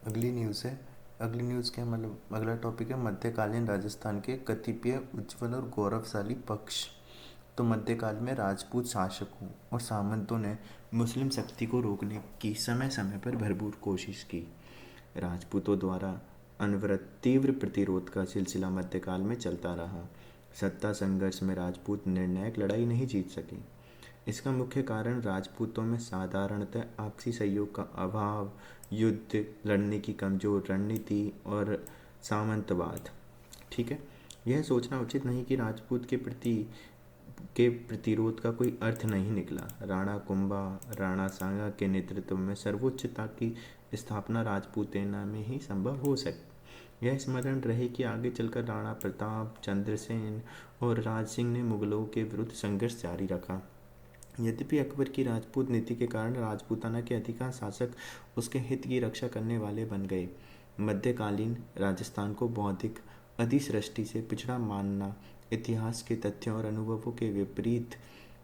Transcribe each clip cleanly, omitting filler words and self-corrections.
अगली न्यूज़ है। अगली न्यूज़ क्या मतलब अगला टॉपिक है मध्यकालीन राजस्थान के कतिपय उज्ज्वल और गौरवशाली पक्ष। तो मध्यकाल में राजपूत शासकों और सामंतों ने मुस्लिम शक्ति को रोकने की समय समय पर भरपूर कोशिश की। राजपूतों द्वारा अनवरत तीव्र प्रतिरोध का सिलसिला मध्यकाल में चलता रहा। सत्ता संघर्ष में राजपूत निर्णायक लड़ाई नहीं जीत सके। इसका मुख्य कारण राजपूतों में साधारणतः आपसी सहयोग का अभाव, युद्ध लड़ने की कमजोर रणनीति और सामंतवाद। ठीक है, यह सोचना उचित नहीं कि राजपूत के प्रतिरोध का कोई अर्थ नहीं निकला। राणा कुंभा, राणा सांगा के नेतृत्व में सर्वोच्चता की स्थापना राजपूतेना में ही संभव हो सकी। यह स्मरण रहे कि आगे चलकर राणा प्रताप, चंद्रसेन और राज सिंह ने मुगलों के विरुद्ध संघर्ष जारी रखा। यद्यपि अकबर की राजपूत नीति के कारण राजपूताना के अधिकांश शासक उसके हित की रक्षा करने वाले बन गए। मध्यकालीन राजस्थान को बौद्धिक अधिसृष्टि से पिछड़ा मानना इतिहास के तथ्यों और अनुभवों के विपरीत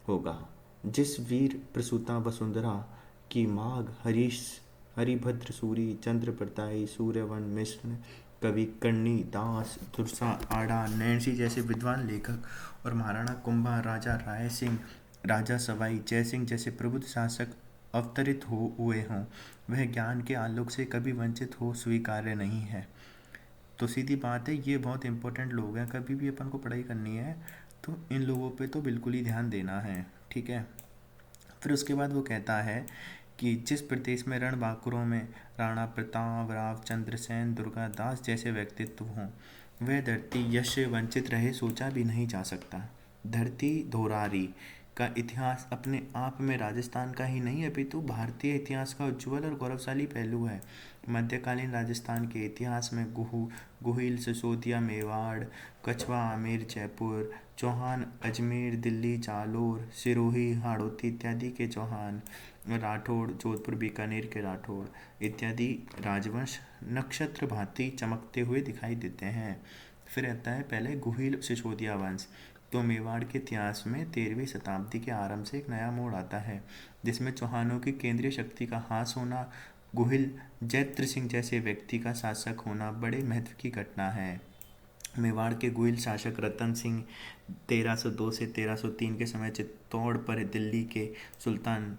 होगा। जिस वीर प्रसूता वसुंधरा की माघ, हरिभद्र सूरी, चंद्रप्रताई, सूर्यवन मिश्र, कवि कर्णी दास, तुरसा आड़ा, नैन्सी जैसे विद्वान लेखक और महाराणा कुंभा, राजा राय सिंह, राजा सवाई जयसिंह जैसे प्रबुद्ध शासक अवतरित हुए हों, वह ज्ञान के आलोक से कभी वंचित हो स्वीकार्य नहीं है। तो सीधी बात है, ये बहुत इंपॉर्टेंट लोग हैं। कभी भी अपन को पढ़ाई करनी है तो इन लोगों पे तो बिल्कुल ही ध्यान देना है। ठीक है, फिर उसके बाद वो कहता है कि जिस प्रदेश में रणबांकुरों में राणा प्रताप, राव चंद्रसेन, दुर्गादास जैसे व्यक्तित्व हों, वह धरती यश से वंचित रहे सोचा भी नहीं जा सकता। धरती धोरारी का इतिहास अपने आप में राजस्थान का ही नहीं अपितु भारतीय इतिहास का उज्ज्वल और गौरवशाली पहलू है। मध्यकालीन राजस्थान के इतिहास में गुहिल, सिसोदिया मेवाड़, कछवा आमेर जयपुर, चौहान अजमेर दिल्ली जालोर, सिरोही हाड़ौती इत्यादि के चौहान, राठौड़ जोधपुर बीकानेर के राठौड़ इत्यादि राजवंश नक्षत्र भांति चमकते हुए दिखाई देते हैं। फिर आता है पहले गुहिल सिसोदिया वंश। तो मेवाड़ के इतिहास में 13वीं शताब्दी के आरंभ से एक नया मोड़ आता है, जिसमें चौहानों की केंद्रीय शक्ति का ह्रास होना, गुहिल जैत्र सिंह जैसे व्यक्ति का शासक होना बड़े महत्व की घटना है। मेवाड़ के गुहिल शासक रतन सिंह 1302 से 1303 के समय चित्तौड़ पर दिल्ली के सुल्तान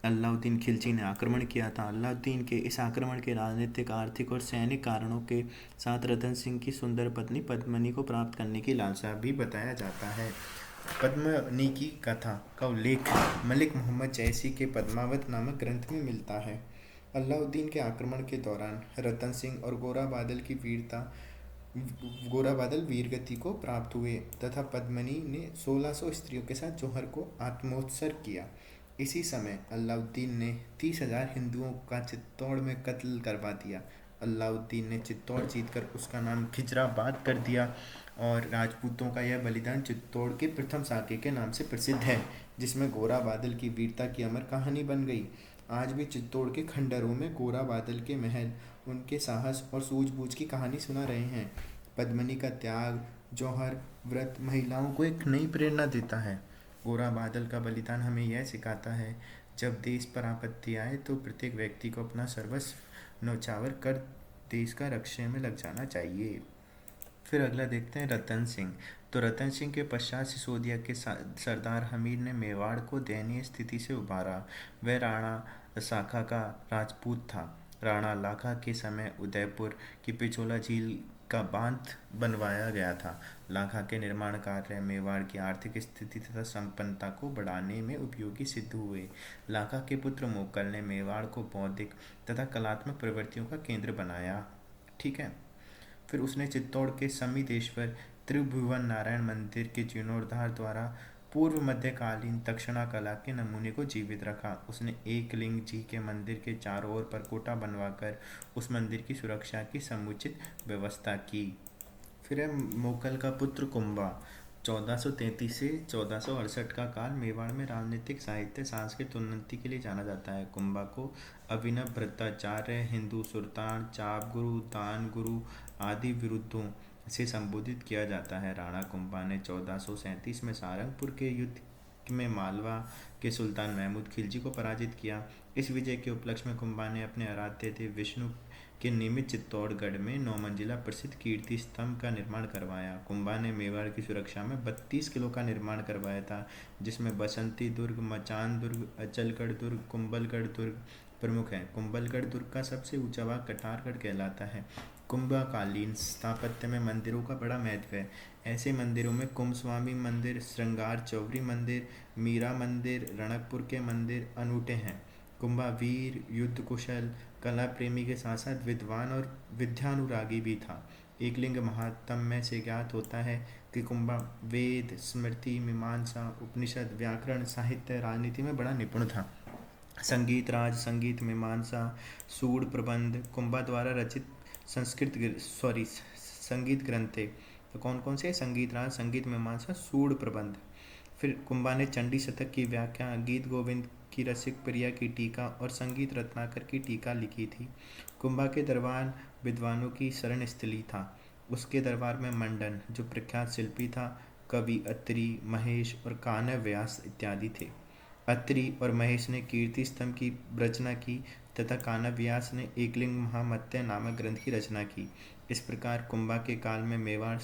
अलाउद्दीन खिलजी ने आक्रमण किया था। अलाउद्दीन के इस आक्रमण के राजनीतिक, आर्थिक और सैनिक कारणों के साथ रतन सिंह की सुंदर पत्नी पद्मिनी को प्राप्त करने की लालसा भी बताया जाता है। पद्मिनी की कथा का उल्लेख मलिक मोहम्मद जैसी के पद्मावत नामक ग्रंथ में मिलता है। अलाउद्दीन के आक्रमण के दौरान रतन सिंह और गोरा बादल वीरगति को प्राप्त हुए तथा पद्मिनी ने 1600 स्त्रियों के साथ जौहर को आत्मोत्सर्ग किया। इसी समय अलाउद्दीन ने 30,000 हिंदुओं का चित्तौड़ में कत्ल करवा दिया। अलाउद्दीन ने चित्तौड़ जीतकर उसका नाम खिजराबाद कर दिया और राजपूतों का यह बलिदान चित्तौड़ के प्रथम साके के नाम से प्रसिद्ध है, जिसमें गोरा बादल की वीरता की अमर कहानी बन गई। आज भी चित्तौड़ के खंडरों में गोरा बादल के महल उनके साहस और सूझबूझ की कहानी सुना रहे हैं। पद्मिनी का त्याग, जौहर व्रत महिलाओं को एक नई प्रेरणा देता है। गोरा बादल का बलिदान हमें यह सिखाता है, जब देश पर आपत्ति आए तो प्रत्येक व्यक्ति को अपना सर्वस्व न्यौछावर कर देश का रक्षा में लग जाना चाहिए। फिर अगला देखते हैं रतन सिंह। तो रतन सिंह के पश्चात सिसोदिया के सरदार हमीर ने मेवाड़ को दयनीय स्थिति से उबारा। वह राणा शाखा का राजपूत था। राणा लाखा के समय उदयपुर की पिछोला झील का बांध बनवाया गया था। लाखा के निर्माण कार्य मेवाड़ की आर्थिक स्थिति तथा संपन्नता को बढ़ाने में उपयोगी सिद्ध हुए। लाखा के पुत्र मोकल ने मेवाड़ को बौद्धिक तथा कलात्मक प्रवृत्तियों का केंद्र बनाया। ठीक है, फिर उसने चित्तौड़ के समीदेश्वर त्रिभुवन नारायण मंदिर के जीर्णोद्धार द्वारा पूर्व मध्यकालीन दक्षिणा कला के नमूने को जीवित रखा। उसने एकलिंग जी के मंदिर के चारों ओर परकोटा बनवाकर उस मंदिर की सुरक्षा की समुचित व्यवस्था की। फिर है मोकल का पुत्र कुंभा। 1433 से 1468 का काल मेवाड़ में राजनीतिक, साहित्य, सांस्कृतिक उन्नति के लिए जाना जाता है। कुंभा को अभिनव भट्टाचार्य, हिंदू सुल्तान, चाप गुरु, दान गुरु आदि विरुद्धों से संबोधित किया जाता है। राणा कुंभा ने 1437 में सारंगपुर के युद्ध में मालवा के सुल्तान महमूद खिलजी को पराजित किया। इस विजय के उपलक्ष्य में कुंभा ने अपने आराध्य देव विष्णु के निमित्त चित्तौड़गढ़ में 9 मंजिला प्रसिद्ध कीर्ति स्तंभ का निर्माण करवाया। कुंभा ने मेवाड़ की सुरक्षा में 32 किलों का निर्माण करवाया था, जिसमें बसंती दुर्ग, मचान दुर्ग, अचलगढ़ दुर्ग, कुंभलगढ़ दुर्ग प्रमुख है। कुंभलगढ़ दुर्ग का सबसे ऊंचा भाग कटारगढ़ कहलाता है। कुंभकालीन स्थापत्य में मंदिरों का बड़ा महत्व है। ऐसे मंदिरों में कुंभ स्वामी मंदिर, श्रृंगार चौवरी मंदिर, मीरा मंदिर, रणकपुर के मंदिर अनूठे हैं। कुंभा वीर, युद्ध कुशल, कला प्रेमी के साथ साथ विद्वान और विद्यानुरागी भी था। एकलिंग महात्म्य से ज्ञात होता है कि कुंभा वेद, स्मृति, मीमांसा, उपनिषद, व्याकरण, साहित्य, राजनीति में बड़ा निपुण था। संगीत राज, संगीत मीमांसा, सूड प्रबंध कुंभा द्वारा रचित संगीत ग्रंथ थे। तो कौन कौन से? संगीत राज, संगीत मीमांसा, सूड प्रबंध। फिर कुंभा ने चंडी शतक की व्याख्या, गीत गोविंद की रसिक प्रिया की टीका और संगीत रत्नाकर की टीका लिखी थी। कुंभा के दरबार विद्वानों की शरण स्थली था। उसके दरबार में मंडन, जो प्रख्यात शिल्पी था, कवि अत्रि, महेश और कानव व्यास इत्यादि थे। अत्रि और महेश ने कीर्ति स्तंभ की रचना की तथा कानव व्यास ने एकलिंग महामत्य नामक ग्रंथ की रचना की। इस प्रकार कुंभा के काल में मेवाड़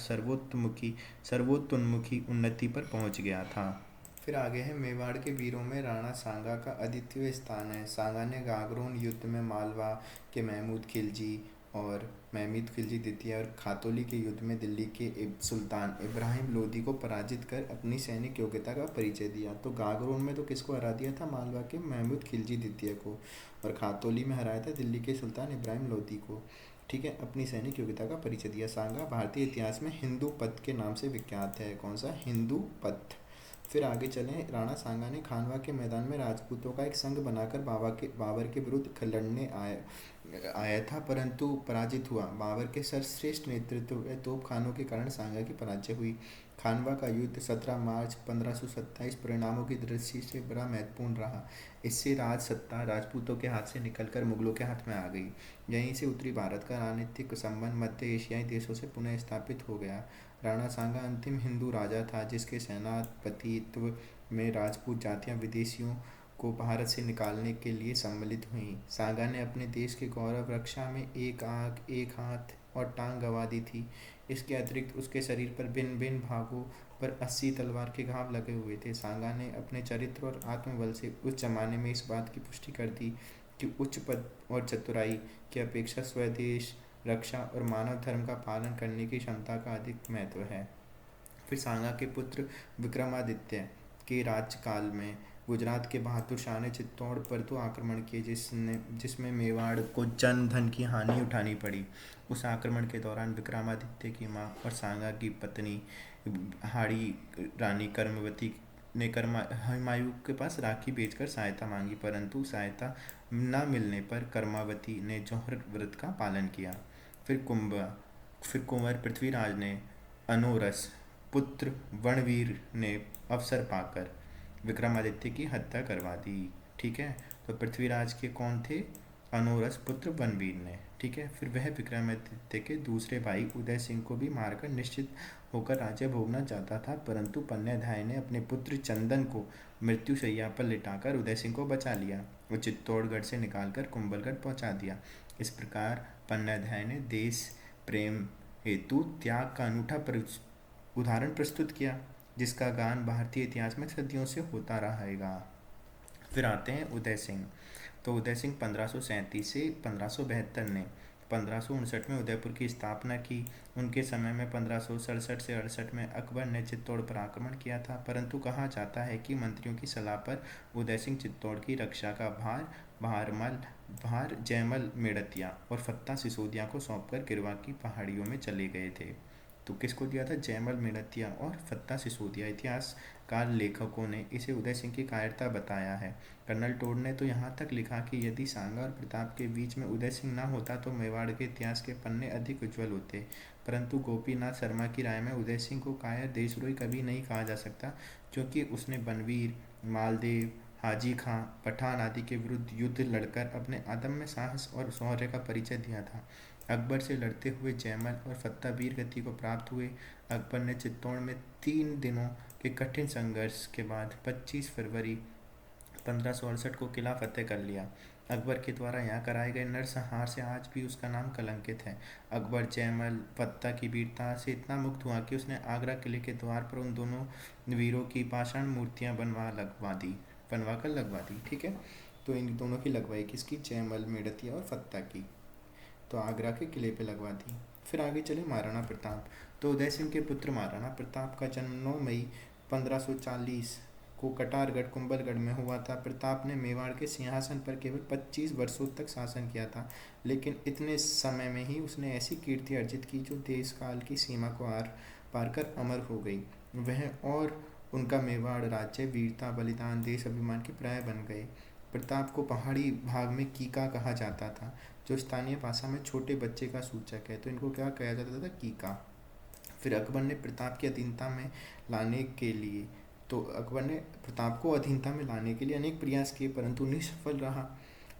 सर्वोत्तोन्मुखी उन्नति पर पहुंच गया था। फिर आगे है मेवाड़ के वीरों में राणा सांगा का अद्वितीय स्थान है। सांगा ने गागरोन युद्ध में मालवा के महमूद खिलजी द्वितीय और खातौली के युद्ध में दिल्ली के सुल्तान इब्राहिम लोदी को पराजित कर अपनी सैनिक योग्यता का परिचय दिया। तो गागरोन में तो किसको हरा दिया था? मालवा के महमूद खिलजी द्वितीय को, और खातौली में हराया था दिल्ली के सुल्तान इब्राहिम लोदी को। ठीक है, अपनी सैनिक योग्यता का परिचय दिया। सांगा भारतीय इतिहास में हिंदू पथ के नाम से विख्यात है। कौन सा? हिंदू पथ। फिर आगे चलें। राणा सांगा ने खानवा के मैदान में राजपूतों का एक संघ बनाकर बाबर के विरुद्ध लड़ने आया था, परंतु पराजित हुआ। बाबर के सर्वश्रेष्ठ नेतृत्व व तोप खानों के कारण सांगा की पराजय हुई। खानवा का युद्ध 17 मार्च 1527 परिणामों की दृष्टि से बड़ा महत्वपूर्ण रहा। इससे राज सत्ता राजपूतों के हाथ से निकलकर मुगलों के हाथ में आ गई। यहीं से उत्तरी भारत का राजनीतिक संबंध मध्य एशियाई देशों से पुनः स्थापित हो गया। राणा सांगा अंतिम हिंदू राजा था जिसके सेनापतित्व में राजपूत जातियां विदेशियों को भारत से निकालने के लिए सम्मिलित हुईं। सांगा ने अपने देश के गौरव रक्षा में एक आंख, एक हाथ और टांग गंवा दी थी। इसके अतिरिक्त उसके शरीर पर भिन्न भिन्न भागों पर 80 तलवार के घाव लगे हुए थे। सांगा ने अपने चरित्र और आत्मबल से उस जमाने में इस बात की पुष्टि कर दी कि उच्च पद और चतुराई की अपेक्षा स्वदेश रक्षा और मानव धर्म का पालन करने की क्षमता का अधिक महत्व है। फिर सांगा के पुत्र विक्रमादित्य के राज्यकाल में गुजरात के बहादुर शाह ने चित्तौड़ पर तो आक्रमण किए जिसमें मेवाड़ को जन धन की हानि उठानी पड़ी। उस आक्रमण के दौरान विक्रमादित्य की मां और सांगा की पत्नी हाड़ी रानी कर्मवती ने हुमायूं के पास राखी भेजकर सहायता मांगी, परंतु सहायता न मिलने पर कर्मावती ने जौहर व्रत का पालन किया। फिर कुंवर पृथ्वीराज ने अनोरस पुत्र वनवीर ने अवसर पाकर विक्रमादित्य की हत्या करवा दी। ठीक है, तो पृथ्वीराज के कौन थे? अनोरस पुत्र वनवीर ने। ठीक है, फिर वह विक्रमादित्य के दूसरे भाई उदय सिंह को भी मारकर निश्चित होकर राज्य भोगना चाहता था, परंतु पन्नाधाय ने अपने पुत्र चंदन को मृत्यु शैया पर लिटाकर उदय सिंह को बचा लिया और चित्तौड़गढ़ से निकालकर कुंभलगढ़ पहुंचा दिया। इस प्रकार पन्नाधाय ने देश प्रेम हेतु त्याग का अनूठा उदाहरण प्रस्तुत किया, जिसका गान भारतीय इतिहास में सदियों से होता रहेगा। फिर आते हैं उदय सिंह। तो उदय सिंह 1537 से 1572 ने 1559 में उदयपुर की स्थापना की। उनके समय में 1567 से 68 में अकबर ने चित्तौड़ पर आक्रमण किया था, परंतु कहा जाता है कि मंत्रियों की सलाह पर उदय सिंह चित्तौड़ की रक्षा का भार जयमल मेड़तिया और फत्ता सिसोदिया को सौंपकर गिरवा की पहाड़ियों में चले गए थे। तो किसको दिया था? जयमल मेड़तिया और फत्ता सिसोदिया। इतिहासकार लेखकों ने इसे उदय सिंह की कायरता बताया है। कर्नल टोड ने तो यहाँ तक लिखा कि यदि सांगा और प्रताप के बीच में उदय सिंह न होता तो मेवाड़ के इतिहास के पन्ने अधिक उज्जवल होते, परंतु गोपीनाथ शर्मा की राय में उदय सिंह को कायर देशद्रोही कभी नहीं कहा जा सकता, क्योंकि उसने बनवीर, मालदेव, हाजी खां, पठान आदि के विरुद्ध युद्ध लड़कर अपने अदम्य साहस और शौर्य का परिचय दिया था। अकबर से लड़ते हुए जयमल और फत्ता वीर गति को प्राप्त हुए। अकबर ने चित्तौड़ में 3 दिनों के कठिन संघर्ष के बाद 25 फरवरी 1568 को किला फतेह कर लिया। अकबर के द्वारा यहाँ कराए गए नरसंहार से आज भी उसका नाम कलंकित है। अकबर जयमल फत्ता की वीरता से इतना मुक्त हुआ कि उसने आगरा किले के द्वार पर उन दोनों वीरों की पाषाण मूर्तियाँ बनवा कर लगवा दी। ठीक है, तो इन दोनों की लगवाई, किसकी? जयमल, मेड़तिया और फत्ता की। तो आगरा के किले पे लगवा दी। फिर आगे चले महाराणा प्रताप। तो उदय सिंह के पुत्र महाराणा प्रताप का जन्म 9 मई 1540 को कटारगढ़ कुंभलगढ़ में हुआ था। प्रताप ने मेवाड़ के सिंहासन पर केवल 25 वर्षों तक शासन किया था, लेकिन इतने समय में ही उसने ऐसी कीर्ति अर्जित की जो देश काल की सीमा को आर पार कर अमर हो गई। वह और उनका मेवाड़ राज्य वीरता, बलिदान, देश अभिमान के पर्याय बन गए। प्रताप को पहाड़ी भाग में कीका कहा जाता था, जो स्थानीय भाषा में छोटे बच्चे का सूचक है। तो इनको क्या कहा जाता था? कीका। फिर अकबर ने प्रताप की अधीनता में लाने के लिए अकबर ने प्रताप को अधीनता में लाने के लिए अनेक प्रयास किए, परंतु निष्फल रहा।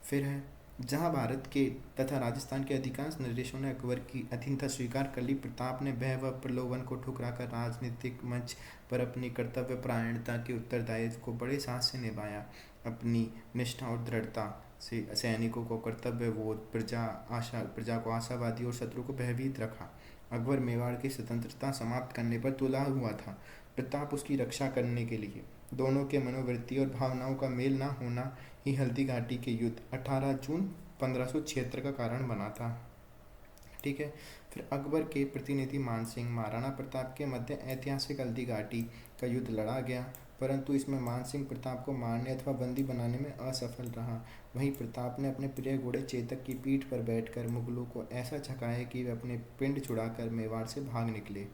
फिर है, जहां भारत के तथा राजस्थान के अधिकांश नरेशों ने अकबर की अधीनता स्वीकार कर ली, प्रताप ने भय व प्रलोभन को ठुकराकर राजनीतिक मंच पर अपनी कर्तव्य परायणता के उत्तरदायित्व को बड़े साहस से निभाया। अपनी निष्ठा और दृढ़ता से सैनिकों को कर्तव्य बोध, प्रजा को आशावादी और शत्रु को भयभीत रखा। अकबर मेवाड़ की स्वतंत्रता समाप्त करने पर तुला हुआ था। प्रताप उसकी रक्षा करने के लिए दोनों के मनोवृत्ति और भावनाओं का मेल न होना ही हल्दी घाटी के युद्ध 18 जून 1576 का कारण बना था। ठीक है, फिर अकबर के प्रतिनिधि मानसिंह महाराणा प्रताप के मध्य ऐतिहासिक हल्दी घाटी का युद्ध लड़ा गया, परंतु इसमें मानसिंह प्रताप को मारने अथवा बंदी बनाने में असफल रहा। वहीं प्रताप ने अपने प्रिय घोड़े चेतक की पीठ पर बैठकर मुगलों को ऐसा झकाया कि वे अपने पिंड छुड़ाकर मेवाड़ से भाग निकले।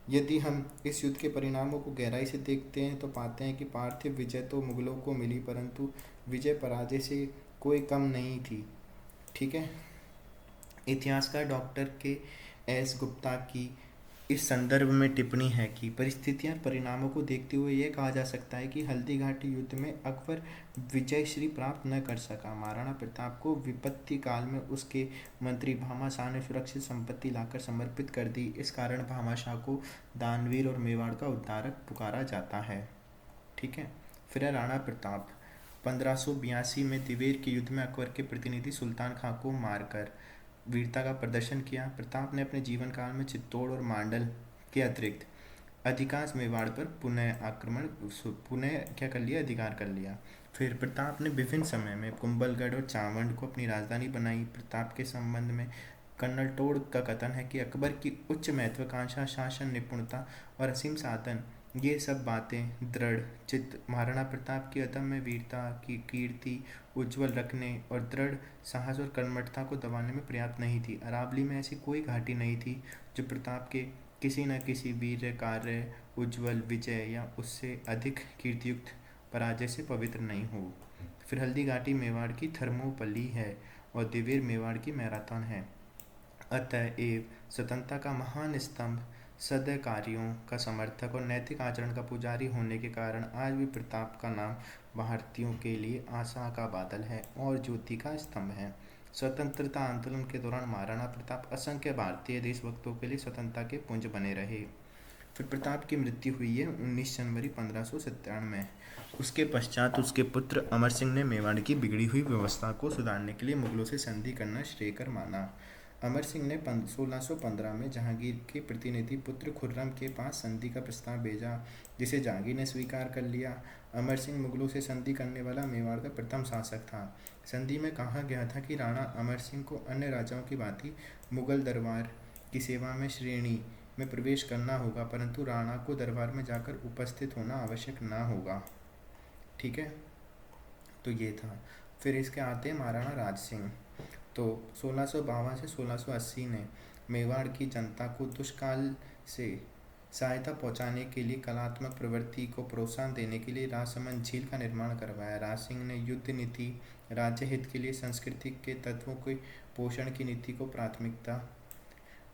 यदि हम इस युद्ध के परिणामों को गहराई से देखते हैं तो पाते हैं कि पार्थिव विजय तो मुगलों को मिली, परंतु विजय पराजय से कोई कम नहीं थी। ठीक है, इतिहासकार डॉक्टर के एस गुप्ता की इस संदर्भ में टिप्पणी है कि परिस्थितियां परिणामों को देखते हुए यह कहा जा सकता है कि हल्दी घाटी युद्ध में अकबर विजयश्री प्राप्त न कर सका। महाराणा प्रताप को विपत्ति काल में उसके मंत्री भामाशाह ने सुरक्षित संपत्ति लाकर समर्पित कर दी। इस कारण भामाशाह को दानवीर और मेवाड़ का उद्धारक पुकारा जाता है। ठीक है, फिर है राणा प्रताप। 1582 में दिवेर के युद्ध में अकबर के प्रतिनिधि सुल्तान खां को मारकर वीरता का प्रदर्शन किया। प्रताप ने अपने जीवन काल में चित्तौड़ और मांडल के अतिरिक्त अधिकांश मेवाड़ पर पुनः क्या कर लिया? अधिकार कर लिया। फिर प्रताप ने विभिन्न समय में कुंभलगढ़ और चावंड को अपनी राजधानी बनाई। प्रताप के संबंध में कर्नल टोड का कथन है कि अकबर की उच्च महत्वाकांक्षा, शासन निपुणता और असीम साधन, ये सब बातें दृढ़ चित्त महाराणा प्रताप की अदम्य वीरता की कीर्ति उज्जवल रखने और दृढ़ साहस और कर्मठता को दबाने में पर्याप्त नहीं थी। अरावली में ऐसी कोई घाटी नहीं थी जो प्रताप के किसी न किसी वीर कार्य, उज्जवल विजय या उससे अधिक कीर्तियुक्त पराजय से पवित्र नहीं हो। फिर हल्दी घाटी मेवाड़ की थर्मोपली है और दिवेर मेवाड़ की मैराथन है। अतएव स्वतंत्रता का महान स्तंभ, सदैव कार्यों का समर्थक और नैतिक आचरण का पुजारी होने के कारण आज भी प्रताप का नाम भारतीयों के लिए आशा का बादल है और ज्योति का स्तंभ है। स्वतंत्रता आंदोलन के दौरान महाराणा प्रताप असंख्य भारतीय देशभक्तों के लिए स्वतंत्रता के पुंज बने रहे। फिर प्रताप की मृत्यु हुई है 19 जनवरी 1597 में। उसके पश्चात उसके पुत्र अमर सिंह ने मेवाड़ की बिगड़ी हुई व्यवस्था को सुधारने के लिए मुगलों से संधि करना श्रेयकर माना। अमर सिंह ने 1615 में जहांगीर के प्रतिनिधि पुत्र खुर्रम के पास संधि का प्रस्ताव भेजा, जिसे जहांगीर ने स्वीकार कर लिया। अमर सिंह मुगलों से संधि करने वाला मेवाड़ का प्रथम शासक था। संधि में कहा गया था कि राणा अमर सिंह को अन्य राजाओं की भांति मुगल दरबार की सेवा में श्रेणी में प्रवेश करना होगा, परंतु राणा को दरबार में जाकर उपस्थित होना आवश्यक न होगा। ठीक है, तो ये था। फिर इसके आते हैं महाराणा राज सिंह। तो 1652 से 1680 ने मेवाड़ की जनता को दुष्काल से सहायता पहुंचाने के लिए कलात्मक प्रवृत्ति को प्रोत्साहन देने के लिए राजसमंद झील का निर्माण करवाया। राज सिंह ने युद्ध नीति, राज्य हित के लिए संस्कृति के तत्वों के पोषण की नीति को प्राथमिकता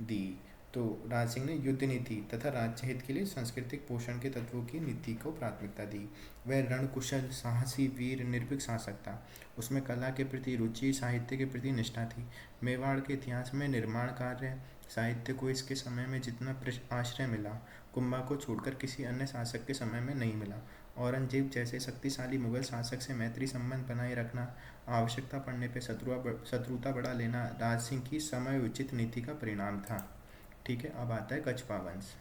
दी। तो राज सिंह ने युद्ध नीति तथा राज्य हित के लिए सांस्कृतिक पोषण के तत्वों की नीति को प्राथमिकता दी। वह रणकुशल, साहसी, वीर, निर्भीक शासक था। उसमें कला के प्रति रुचि, साहित्य के प्रति निष्ठा थी। मेवाड़ के इतिहास में निर्माण कार्य साहित्य को इसके समय में जितना आश्रय मिला, कुंभा को छोड़कर किसी अन्य शासक के समय में नहीं मिला। औरंगजेब जैसे शक्तिशाली मुगल शासक से मैत्री संबंध बनाए रखना, आवश्यकता पड़ने पर शत्रुता बढ़ा लेना राज सिंह की समय उचित नीति का परिणाम था। ठीक है, अब आता है कछपा वंश।